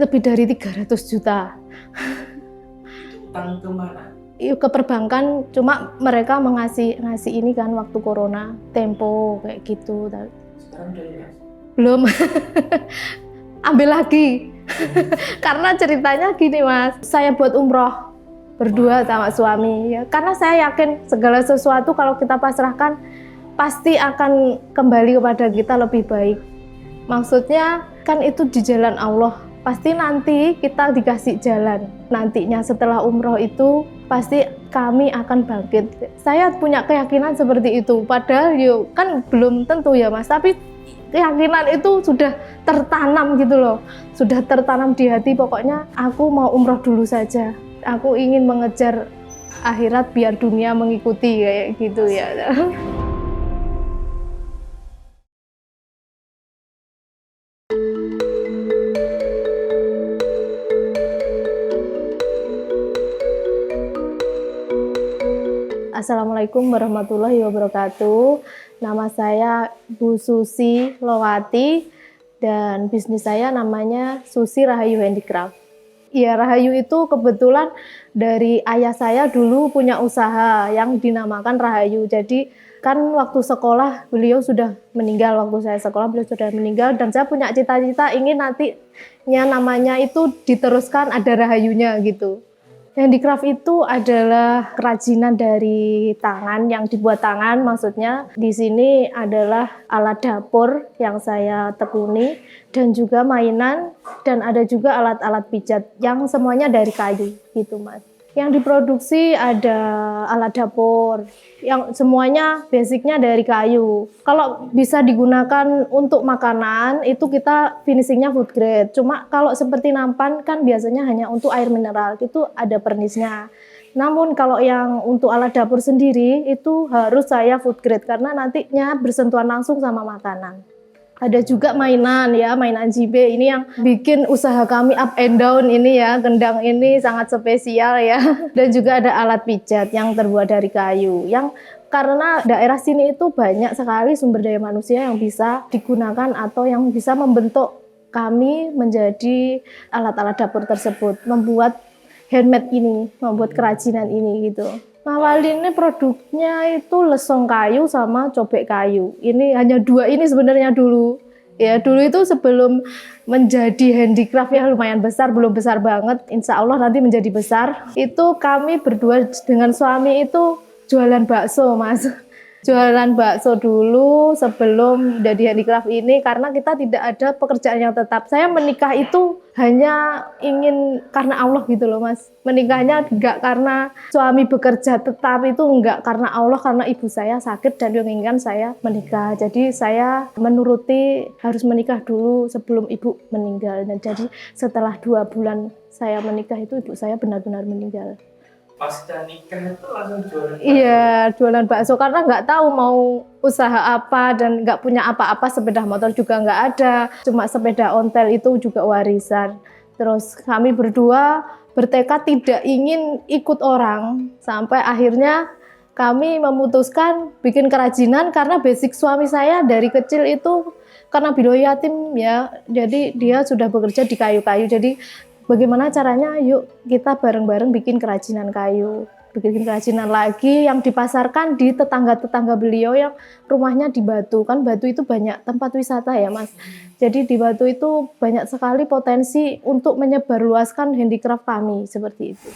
lebih dari 300 juta. Utang kemana? Ke perbankan, cuma mereka ngasih ini kan waktu corona, tempo kayak gitu. Sekarang udah lunas? Belum. Ambil lagi. Karena ceritanya gini Mas, saya buat umroh berdua sama suami ya. Karena saya yakin segala sesuatu kalau kita pasrahkan pasti akan kembali kepada kita lebih baik. Maksudnya kan itu di jalan Allah. Pasti nanti kita dikasih jalan. Nantinya setelah umroh itu pasti kami akan bangkit. Saya punya keyakinan seperti itu. Padahal yuk kan belum tentu ya Mas. Tapi keyakinan itu sudah tertanam gitu loh. Sudah tertanam di hati. Pokoknya aku mau umroh dulu saja. Aku ingin mengejar akhirat biar dunia mengikuti kayak gitu ya. Assalamualaikum warahmatullahi wabarakatuh. Nama saya Bu Susi Lowati dan bisnis saya namanya Susi Rahayu Handicraft. Ya, Rahayu itu kebetulan dari ayah saya dulu punya usaha yang dinamakan Rahayu. Jadi kan waktu sekolah beliau sudah meninggal, waktu saya sekolah beliau sudah meninggal dan saya punya cita-cita ingin nantinya namanya itu diteruskan ada Rahayunya gitu. Handicraft itu adalah kerajinan dari tangan yang dibuat tangan, maksudnya di sini adalah alat dapur yang saya tekuni dan juga mainan dan ada juga alat-alat pijat yang semuanya dari kayu gitu Mas. Yang diproduksi ada alat dapur yang semuanya basicnya dari kayu. Kalau bisa digunakan untuk makanan itu kita finishingnya food grade. Cuma kalau seperti nampan kan biasanya hanya untuk air mineral itu ada pernisnya. Namun kalau yang untuk alat dapur sendiri itu harus saya food grade karena nantinya bersentuhan langsung sama makanan. Ada juga mainan ya, mainan JB ini yang bikin usaha kami up and down ini ya, gendang ini sangat spesial ya. Dan juga ada alat pijat yang terbuat dari kayu, yang karena daerah sini itu banyak sekali sumber daya manusia yang bisa digunakan atau yang bisa membentuk kami menjadi alat-alat dapur tersebut, membuat handmade ini, membuat kerajinan ini gitu. Ngawalin ini produknya itu lesong kayu sama cobek kayu. Ini hanya dua ini sebenarnya dulu. Ya dulu itu sebelum menjadi handicraft yang lumayan besar, belum besar banget. Insya Allah nanti menjadi besar. Itu kami berdua dengan suami itu jualan bakso Mas. Jualan bakso dulu sebelum jadi handicraft ini karena kita tidak ada pekerjaan yang tetap. Saya menikah itu hanya ingin karena Allah gitu loh Mas. Menikahnya enggak karena suami bekerja tetap, itu enggak karena Allah, karena ibu saya sakit dan dia menginginkan saya menikah. Jadi saya menuruti harus menikah dulu sebelum ibu meninggal. Dan jadi setelah 2 bulan saya menikah itu ibu saya benar-benar meninggal. Pasca nikah itu langsung jualan bakso? Iya, jualan bakso karena nggak tahu mau usaha apa dan nggak punya apa-apa, sepeda motor juga nggak ada, cuma sepeda ontel itu juga warisan. Terus kami berdua bertekad tidak ingin ikut orang, sampai akhirnya kami memutuskan bikin kerajinan karena basic suami saya dari kecil itu karena beliau yatim ya, jadi dia sudah bekerja di kayu-kayu, jadi bagaimana caranya, yuk kita bareng-bareng bikin kerajinan kayu. Bikin kerajinan lagi yang dipasarkan di tetangga-tetangga beliau yang rumahnya di Batu. Kan Batu itu banyak tempat wisata ya Mas. Jadi di Batu itu banyak sekali potensi untuk menyebarluaskan handicraft kami, seperti itu.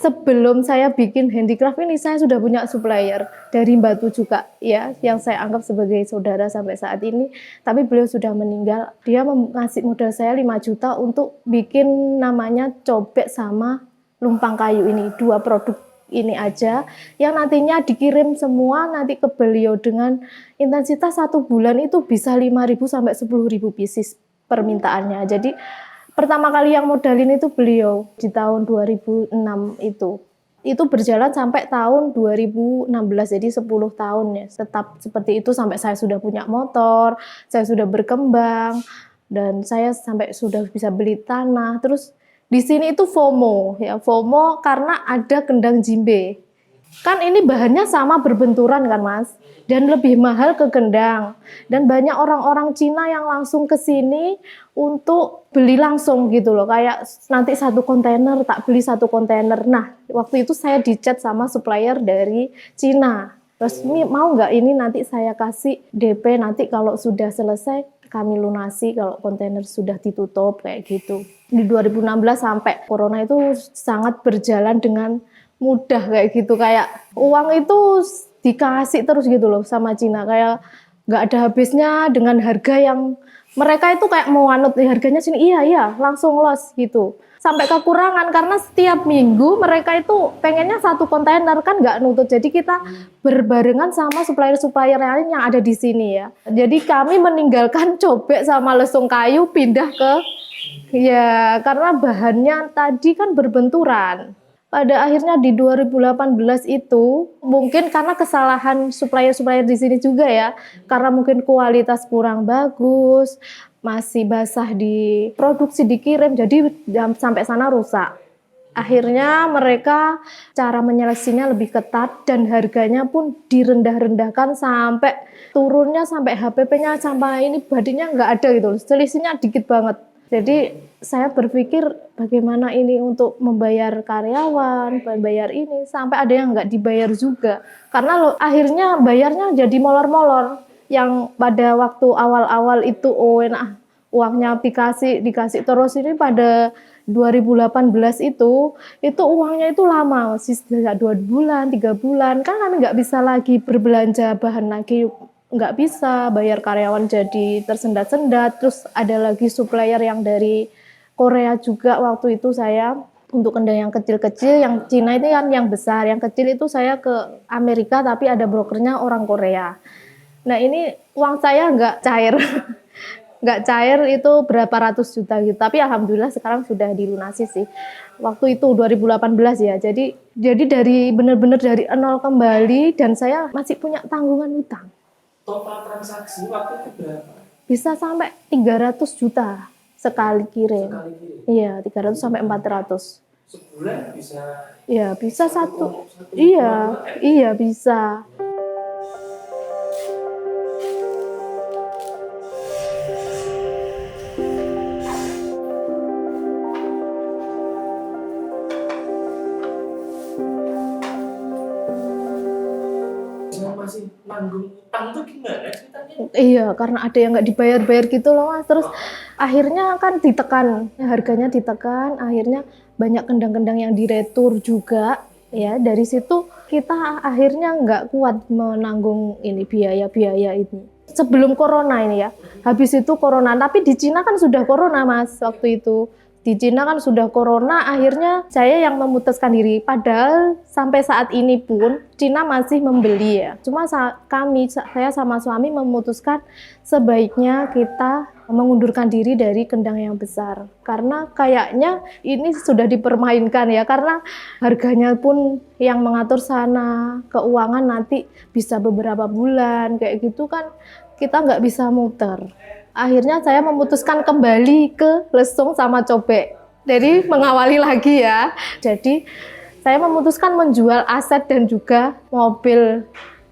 Sebelum saya bikin handicraft ini, saya sudah punya supplier dari Batu juga ya, yang saya anggap sebagai saudara sampai saat ini. Tapi beliau sudah meninggal. Dia ngasih modal saya 5 juta untuk bikin namanya cobek sama lumpang kayu ini. 2 produk ini aja yang nantinya dikirim semua nanti ke beliau dengan intensitas 1 bulan itu bisa 5.000 sampai 10.000 pieces permintaannya. Jadi pertama kali yang modalin itu beliau di tahun 2006 itu. Itu berjalan sampai tahun 2016, jadi 10 tahun ya. Tetap seperti itu sampai saya sudah punya motor, saya sudah berkembang. Dan saya sampai sudah bisa beli tanah. Terus di sini itu FOMO ya, FOMO karena ada kendang jimbe. Kan ini bahannya sama berbenturan kan Mas, dan lebih mahal ke kendang. Dan banyak orang-orang Cina yang langsung ke sini untuk beli langsung gitu loh, kayak nanti 1 kontainer, tak beli 1 kontainer. Nah, waktu itu saya dicat sama supplier dari Cina. Terus mau nggak ini nanti saya kasih DP, nanti kalau sudah selesai kami lunasi kalau kontainer sudah ditutup kayak gitu. Di 2016 sampai corona itu sangat berjalan dengan mudah kayak gitu, kayak uang itu dikasih terus gitu loh sama Cina, kayak nggak ada habisnya dengan harga yang mereka itu kayak mau anut harganya sini, iya langsung los gitu. Sampai kekurangan karena setiap minggu mereka itu pengennya 1 kontainer kan nggak nutut. Jadi kita berbarengan sama supplier-supplier lain yang ada di sini ya. Jadi kami meninggalkan cobek sama lesung kayu pindah ke ya karena bahannya tadi kan berbenturan. Pada akhirnya di 2018 itu mungkin karena kesalahan supplier-supplier di sini juga ya. Karena mungkin kualitas kurang bagus, masih basah di produksi dikirim, jadi sampai sana rusak. Akhirnya mereka cara menyeleksinya lebih ketat dan harganya pun direndah-rendahkan sampai turunnya sampai HPP-nya sampai ini badinya nggak ada gitu, selisihnya dikit banget. Jadi saya berpikir bagaimana ini untuk membayar karyawan, membayar ini sampai ada yang nggak dibayar juga karena akhirnya bayarnya jadi molor-molor. Yang pada waktu awal-awal itu enak uangnya dikasih terus, ini pada 2018 itu uangnya itu lama, masih 2 bulan, 3 bulan, kan kami nggak bisa lagi berbelanja bahan lagi, nggak bisa bayar karyawan jadi tersendat-sendat. Terus ada lagi supplier yang dari Korea juga waktu itu saya untuk kendang yang kecil-kecil, yang Cina itu kan yang besar, yang kecil itu saya ke Amerika tapi ada brokernya orang Korea. Nah ini uang saya nggak cair, nggak cair itu berapa ratus juta gitu. Tapi alhamdulillah sekarang sudah dilunasi sih. Waktu itu 2018 ya. Jadi dari benar-benar dari nol kembali dan saya masih punya tanggungan utang. Total transaksi waktu itu berapa? Bisa sampai 300 juta sekali kirim. Sekali kirim? Iya, 300 sampai 400. Sebulan bisa? Iya, bisa satu. Iya bisa. Masih nanggung utang tuh gimana ceritanya? Iya, karena ada yang nggak dibayar-bayar gitu loh Mas. Terus akhirnya kan ditekan, harganya ditekan, akhirnya banyak kendang-kendang yang diretur juga. Ya, dari situ kita akhirnya nggak kuat menanggung ini biaya-biaya ini. Sebelum corona ini ya, habis itu corona. Tapi di Cina kan sudah corona Mas waktu itu. Di Cina kan sudah corona, akhirnya saya yang memutuskan diri. Padahal sampai saat ini pun Cina masih membeli ya. Cuma saya sama suami memutuskan sebaiknya kita mengundurkan diri dari kendang yang besar. Karena kayaknya ini sudah dipermainkan ya, karena harganya pun yang mengatur sana, keuangan nanti bisa beberapa bulan, kayak gitu kan kita nggak bisa muter. Akhirnya saya memutuskan kembali ke lesung sama cobek. Jadi mengawali lagi ya. Jadi saya memutuskan menjual aset dan juga mobil,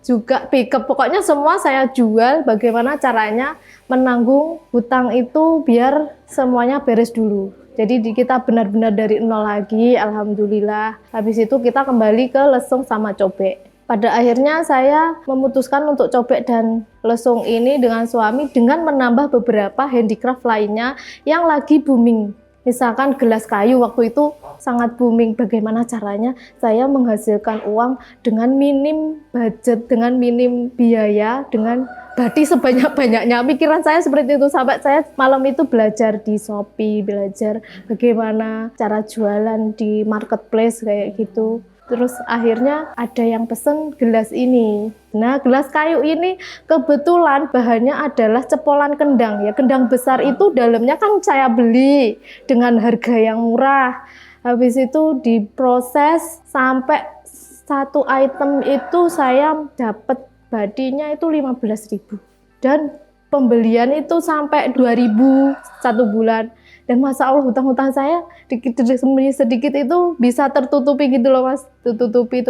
juga pickup. Pokoknya semua saya jual, bagaimana caranya menanggung hutang itu biar semuanya beres dulu. Jadi kita benar-benar dari nol lagi, alhamdulillah. Habis itu kita kembali ke lesung sama cobek. Pada akhirnya saya memutuskan untuk cobek dan lesung ini dengan suami dengan menambah beberapa handicraft lainnya yang lagi booming. Misalkan gelas kayu waktu itu sangat booming. Bagaimana caranya saya menghasilkan uang dengan minim budget, dengan minim biaya, dengan batik sebanyak-banyaknya. Pikiran saya seperti itu, sampai saya malam itu belajar di Shopee, belajar bagaimana cara jualan di marketplace kayak gitu. Terus akhirnya ada yang pesen gelas ini. Nah, gelas kayu ini kebetulan bahannya adalah cepolan kendang. Ya, kendang besar itu dalamnya kan saya beli dengan harga yang murah. Habis itu diproses sampai satu item itu saya dapat badinya itu 15.000. Dan pembelian itu sampai 2.000 satu bulan. Dan Masya Allah hutang-hutang saya demi sedikit itu bisa tertutupi gitu loh Mas. Tertutupi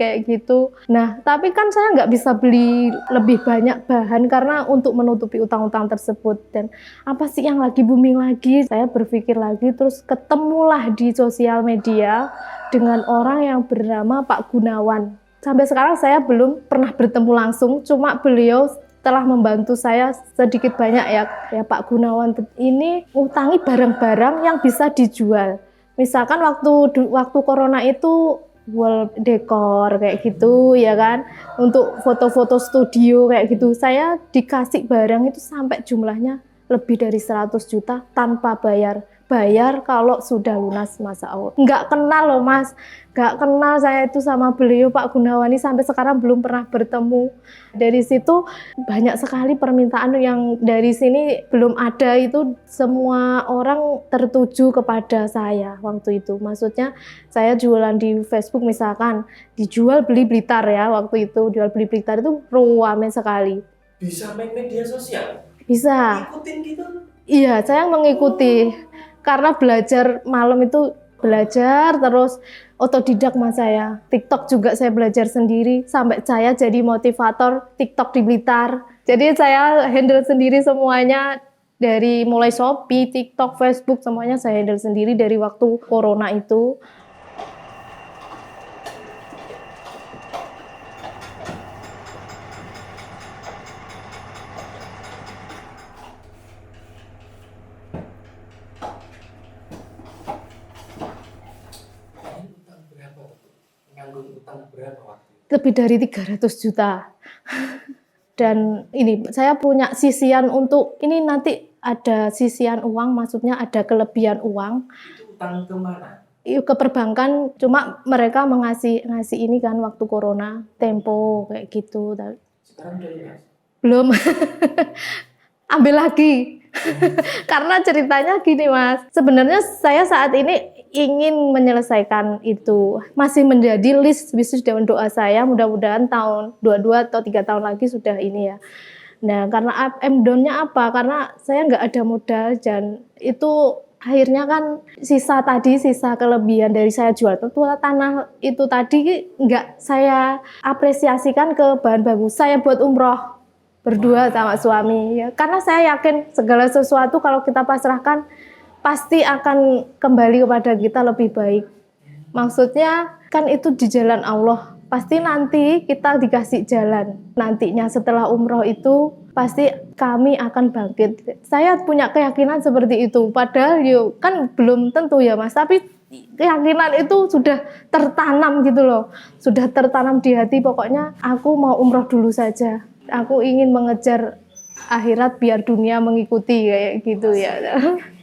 kayak gitu. Nah tapi kan saya nggak bisa beli lebih banyak bahan karena untuk menutupi utang-utang tersebut. Dan apa sih yang lagi booming lagi? Saya berpikir lagi terus ketemulah di sosial media dengan orang yang bernama Pak Gunawan. Sampai sekarang saya belum pernah bertemu langsung, cuma beliau telah membantu saya sedikit banyak ya Pak Gunawan ini utangi barang-barang yang bisa dijual. Misalkan waktu corona itu wall decor kayak gitu ya kan, untuk foto-foto studio kayak gitu. Saya dikasih barang itu sampai jumlahnya lebih dari 100 juta tanpa bayar. Bayar kalau sudah lunas, Masya Allah. Nggak kenal loh Mas, nggak kenal saya itu sama beliau Pak Gunawan ini sampai sekarang belum pernah bertemu. Dari situ banyak sekali permintaan yang dari sini belum ada, itu semua orang tertuju kepada saya waktu itu. Maksudnya saya jualan di Facebook misalkan, dijual beli Blitar ya waktu itu, jual beli Blitar itu ramai sekali. Bisa main media sosial? Bisa. Ikutin gitu? Iya, saya mengikuti. Karena belajar malam itu belajar terus otodidak Mas saya. TikTok juga saya belajar sendiri sampai saya jadi motivator TikTok di Blitar. Jadi saya handle sendiri semuanya dari mulai Shopee, TikTok, Facebook semuanya saya handle sendiri dari waktu corona itu. Nganggung utang berapa waktu? Lebih dari 300 juta. Dan ini saya punya sisian untuk ini nanti ada sisian uang, maksudnya ada kelebihan uang. Itu utang kemana? Ke perbankan, cuma mereka ngasih ini kan waktu corona, tempo kayak gitu. Sekarang udah lunas? Belum. Ambil lagi. Karena ceritanya gini Mas, sebenarnya saya saat ini ingin menyelesaikan itu, masih menjadi list bisnis dan doa saya, mudah-mudahan tahun 22 atau 3 tahun lagi sudah ini ya. Nah karena up and down-nya apa, karena saya nggak ada modal dan itu akhirnya kan sisa kelebihan dari saya jual tanah itu tadi nggak saya apresiasikan ke bahan baku saya buat umroh berdua sama suami ya, karena saya yakin segala sesuatu kalau kita pasrahkan pasti akan kembali kepada kita lebih baik. Maksudnya kan itu di jalan Allah, pasti nanti kita dikasih jalan. Nantinya setelah umroh itu pasti kami akan bangkit. Saya punya keyakinan seperti itu, padahal yuk kan belum tentu ya Mas, tapi keyakinan itu sudah tertanam gitu loh, sudah tertanam di hati. Pokoknya aku mau umroh dulu saja. Aku ingin mengejar akhirat biar dunia mengikuti kayak gitu ya.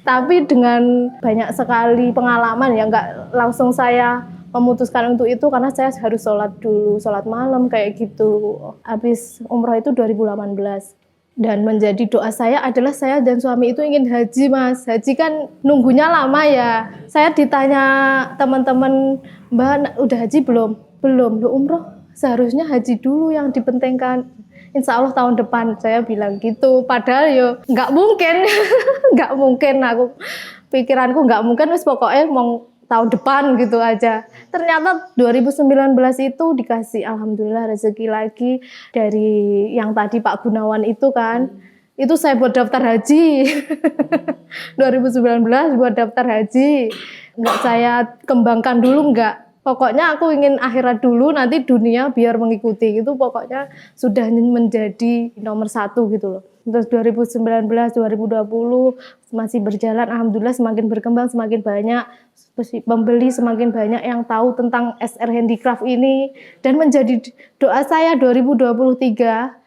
Tapi dengan banyak sekali pengalaman ya, nggak langsung saya memutuskan untuk itu karena saya harus sholat dulu, sholat malam kayak gitu. Habis umroh itu 2018. Dan menjadi doa saya adalah saya dan suami itu ingin haji Mas. Haji kan nunggunya lama ya. Saya ditanya teman-teman, Mbak udah haji belum? Belum. Loh, umroh seharusnya haji dulu yang dipentingkan. Insya Allah tahun depan, saya bilang gitu. Padahal yo nggak mungkin, nggak mungkin. Pikiranku nggak mungkin. Wes pokoknya mau tahun depan gitu aja. Ternyata 2019 itu dikasih alhamdulillah rezeki lagi dari yang tadi Pak Gunawan itu kan. Itu saya buat daftar haji. 2019 buat daftar haji. Nggak saya kembangkan dulu, nggak. Pokoknya aku ingin akhirat dulu, nanti dunia biar mengikuti. Itu pokoknya sudah menjadi nomor 1 gitu loh. Terus 2019, 2020 masih berjalan, alhamdulillah semakin berkembang, semakin banyak pembeli, semakin banyak yang tahu tentang SR Handicraft ini. Dan menjadi doa saya 2023,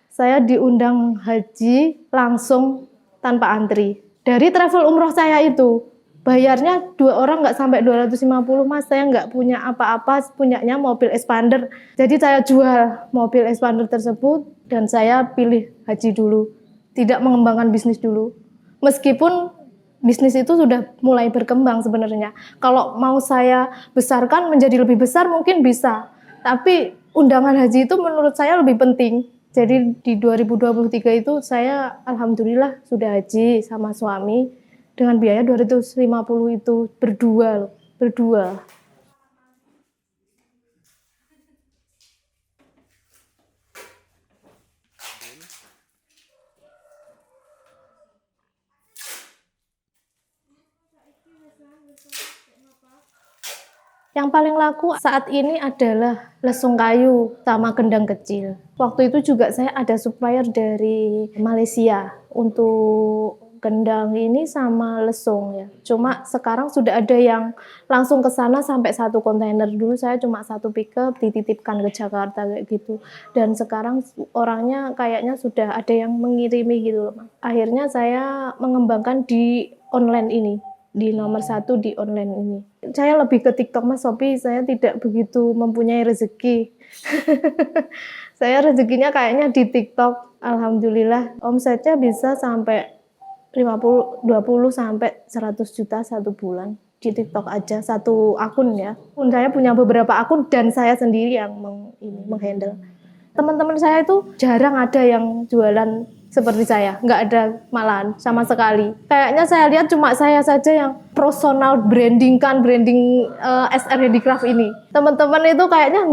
saya diundang haji langsung tanpa antri. Dari travel umroh saya itu, bayarnya 2 orang nggak sampai 250 Mas, saya nggak punya apa-apa, punyanya mobil expander. Jadi saya jual mobil expander tersebut dan saya pilih haji dulu, tidak mengembangkan bisnis dulu. Meskipun bisnis itu sudah mulai berkembang sebenarnya. Kalau mau saya besarkan menjadi lebih besar mungkin bisa, tapi undangan haji itu menurut saya lebih penting. Jadi di 2023 itu saya alhamdulillah sudah haji sama suami dengan biaya 250 itu berdua loh, berdua. Yang paling laku saat ini adalah lesung kayu sama gendang kecil. Waktu itu juga saya ada supplier dari Malaysia untuk gendang ini sama lesung ya. Cuma sekarang sudah ada yang langsung ke sana sampai 1 kontainer. Dulu saya cuma 1 pickup dititipkan ke Jakarta kayak gitu. Dan sekarang orangnya kayaknya sudah ada yang mengirimi gitu loh. Akhirnya saya mengembangkan di online ini. Di nomor 1 di online ini. Saya lebih ke TikTok Mas Sopi, saya tidak begitu mempunyai rezeki. Saya rezekinya kayaknya di TikTok, alhamdulillah omsetnya bisa sampai 20 sampai 100 juta 1 bulan di TikTok aja, 1 akun ya. Saya punya beberapa akun dan saya sendiri yang menghandle. Teman-teman saya itu jarang ada yang jualan seperti saya, nggak ada malahan sama sekali. Kayaknya saya lihat cuma saya saja yang personal branding SR Handicraft ini. Teman-teman itu kayaknya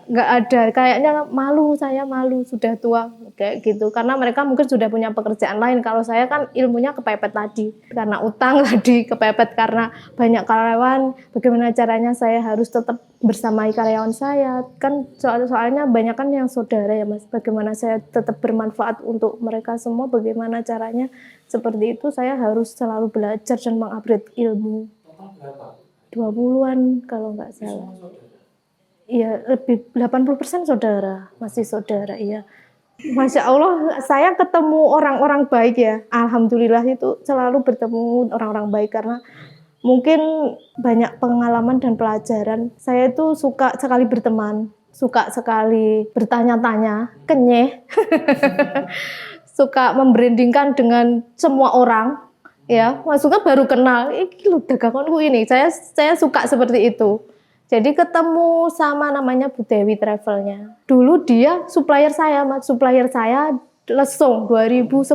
nggak ada, kayaknya saya malu sudah tua kayak gitu. Karena mereka mungkin sudah punya pekerjaan lain. Kalau saya kan ilmunya kepepet tadi, karena utang tadi kepepet karena banyak karyawan. Bagaimana caranya saya harus tetap bersamai karyawan saya? Kan soalnya banyak kan yang saudara ya Mas. Bagaimana saya tetap bermanfaat untuk mereka semua? Bagaimana caranya? Seperti itu saya harus selalu belajar dan mengupgrade ilmu. Total berapa? 20-an kalau nggak salah. Iya, lebih 80% saudara, masih saudara, iya. Masya Allah, saya ketemu orang-orang baik ya. Alhamdulillah itu selalu bertemu orang-orang baik karena mungkin banyak pengalaman dan pelajaran. Saya itu suka sekali berteman, suka sekali bertanya-tanya, kenyeh. Suka membrandingkan dengan semua orang, ya. Maksudnya baru kenal, ini loh daganganku ini. Saya suka seperti itu. Jadi ketemu sama namanya Bu Dewi Travelnya. Dulu dia supplier saya, Mas. Supplier saya lesung 2010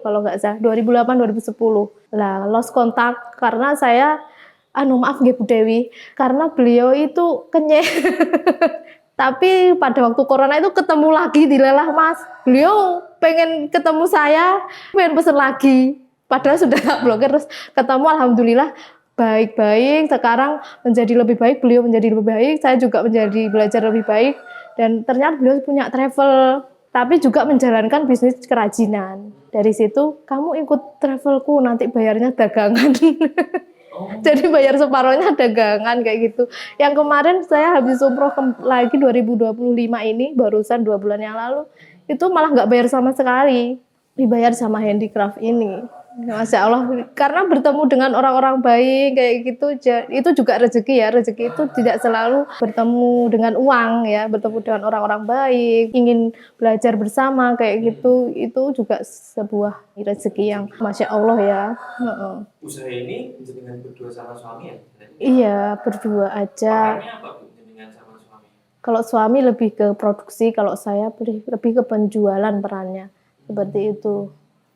kalau nggak salah, 2008-2010. Lah, lost kontak karena saya, maaf nggih Bu Dewi, karena beliau itu kenyeh. Tapi pada waktu corona itu ketemu lagi dilelah Mas. Beliau pengen ketemu saya, pengen pesen lagi. Padahal sudah tak blokir, terus ketemu alhamdulillah baik-baik. Sekarang menjadi lebih baik, beliau menjadi lebih baik, saya juga menjadi belajar lebih baik. Dan ternyata beliau punya travel, tapi juga menjalankan bisnis kerajinan. Dari situ, kamu ikut travelku, nanti bayarnya dagangan. Jadi bayar separohnya dagangan kayak gitu. Yang kemarin saya habis umroh lagi 2025 ini, barusan 2 bulan yang lalu, itu malah nggak bayar sama sekali. Dibayar sama handicraft ini. Masya Allah, karena bertemu dengan orang-orang baik kayak gitu, itu juga rezeki ya. Rezeki itu tidak selalu bertemu dengan uang ya, bertemu dengan orang-orang baik, ingin belajar bersama kayak gitu, itu juga sebuah rezeki yang Masya Allah ya. Usaha ini dengan berdua sama suami ya? Iya, berdua aja. Perannya apa Bu dengan sama suami? Kalau suami lebih ke produksi, kalau saya lebih ke penjualan perannya, seperti itu.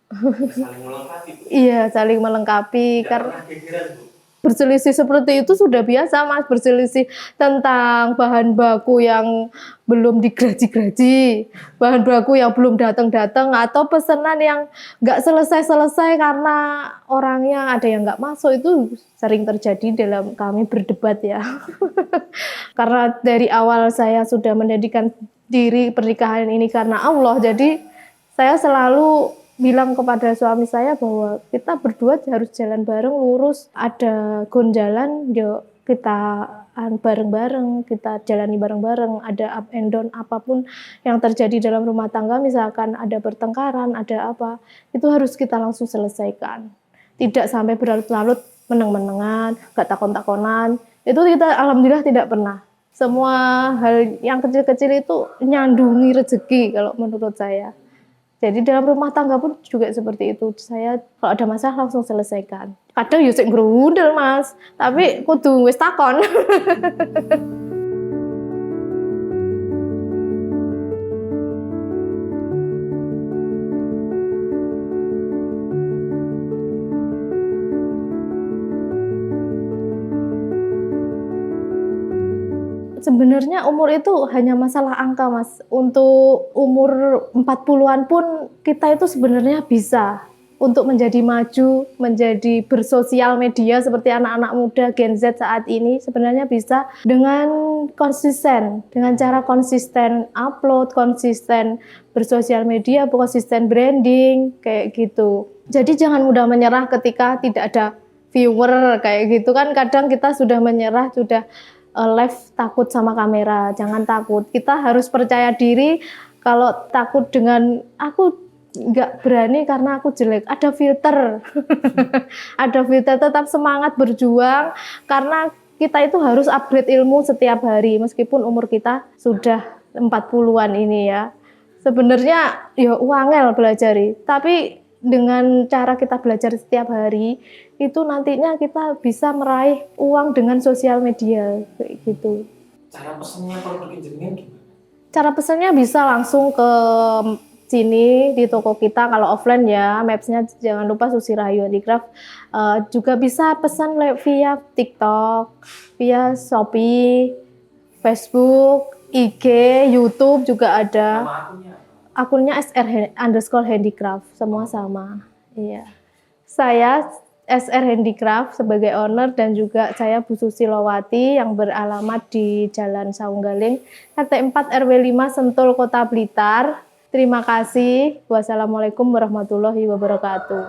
Saling melengkapi Bu? Iya, saling melengkapi. Tidak Karena pernah gegeran Bu? berselisih seperti itu sudah biasa Mas, berselisih tentang bahan baku yang belum digraji-graji, bahan baku yang belum datang-datang, atau pesanan yang nggak selesai-selesai karena orangnya ada yang nggak masuk, itu sering terjadi dalam kami berdebat ya. Karena dari awal saya sudah menjadikan diri pernikahan ini karena Allah, jadi saya selalu bilang kepada suami saya bahwa kita berdua harus jalan bareng, lurus, ada gonjalan, yuk kita bareng-bareng, kita jalani bareng-bareng, ada up and down apapun yang terjadi dalam rumah tangga, misalkan ada pertengkaran, ada apa, itu harus kita langsung selesaikan. Tidak sampai berlarut-larut, meneng-menengan, gak takon-takonan, itu kita alhamdulillah tidak pernah. Semua hal yang kecil-kecil itu nyandungi rezeki kalau menurut saya. Jadi dalam rumah tangga pun juga seperti itu. Saya kalau ada masalah langsung selesaikan. Kadang yo sik ngrundel, Mas, tapi kudu wis takon. Sebenarnya umur itu hanya masalah angka, Mas. Untuk umur 40-an pun kita itu sebenarnya bisa untuk menjadi maju, menjadi bersosial media seperti anak-anak muda Gen Z saat ini. Sebenarnya bisa dengan konsisten, dengan cara konsisten upload, konsisten bersosial media, konsisten branding, kayak gitu. Jadi jangan mudah menyerah ketika tidak ada viewer, kayak gitu kan. Kadang kita sudah menyerah, sudah live takut sama kamera. Jangan takut, kita harus percaya diri. Kalau takut dengan aku nggak berani karena aku jelek, ada filter. Ada filter, tetap semangat berjuang karena kita itu harus upgrade ilmu setiap hari meskipun umur kita sudah 40-an ini ya. Sebenarnya ya wangel belajari, tapi dengan cara kita belajar setiap hari itu nantinya kita bisa meraih uang dengan sosial media kayak gitu. Cara pesennya kalau bikin jenengan gimana? Cara pesannya bisa langsung ke sini di toko kita, kalau offline ya Maps-nya jangan lupa Susi Rahayu Handicraft. Juga bisa pesan via TikTok, via Shopee, Facebook, IG, YouTube juga ada. Nama akunnya apa? Akunnya SR_handicraft, semua sama. Iya. Saya SR Handicraft sebagai owner dan juga saya Bu Susi Lowati yang beralamat di Jalan Saunggaling, RT 4 RW 5 Sentul, Kota Blitar. Terima kasih. Wassalamualaikum warahmatullahi wabarakatuh.